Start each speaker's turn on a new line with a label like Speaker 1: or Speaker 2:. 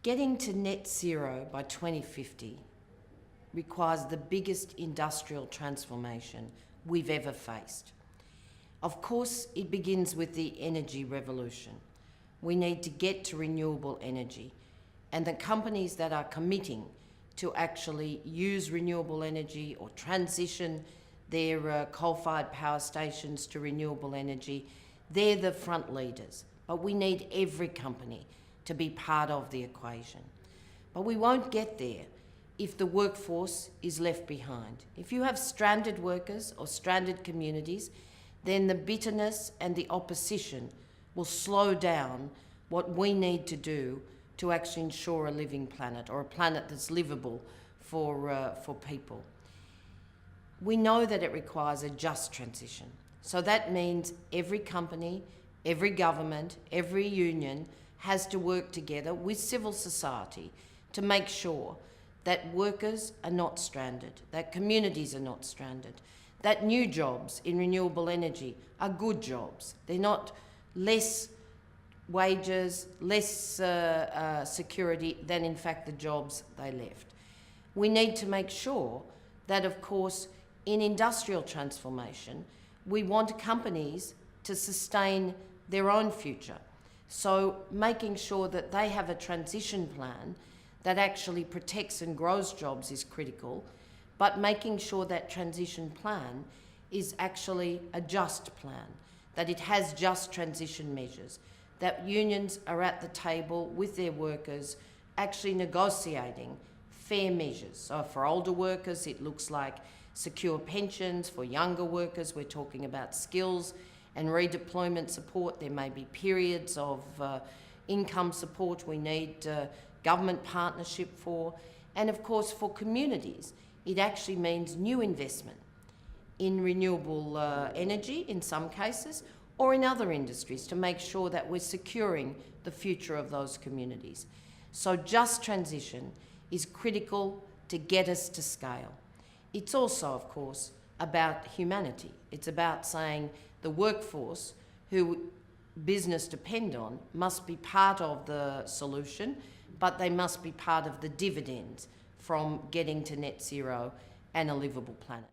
Speaker 1: Getting to net zero by 2050 requires the biggest industrial transformation we've ever faced. Of course, it begins with the energy revolution. We need to get to renewable energy, and the companies that are committing to actually use renewable energy or transition their coal-fired power stations to renewable energy, they're the front leaders. But we need every company to be part of the equation. But we won't get there if the workforce is left behind. If you have stranded workers or stranded communities, then the bitterness and the opposition will slow down what we need to do to actually ensure a living planet, or a planet that's livable for people. We know that it requires a just transition. So that means every company, every government, every union has to work together with civil society to make sure that workers are not stranded, that communities are not stranded, that new jobs in renewable energy are good jobs. They're not less wages, less security than in fact the jobs they left. We need to make sure that, of course, in industrial transformation, we want companies to sustain their own future. So making sure that they have a transition plan that actually protects and grows jobs is critical, but making sure that transition plan is actually a just plan, that it has just transition measures, that unions are at the table with their workers actually negotiating fair measures. So for older workers, it looks like secure pensions. For younger workers, we're talking about skills and redeployment support. There may be periods of income support we need government partnership for. And of course, for communities, it actually means new investment in renewable energy in some cases, or in other industries, to make sure that we're securing the future of those communities. So just transition is critical to get us to scale. It's also, of course, about humanity. It's about saying the workforce, who business depend on, must be part of the solution, but they must be part of the dividends from getting to net zero and a livable planet.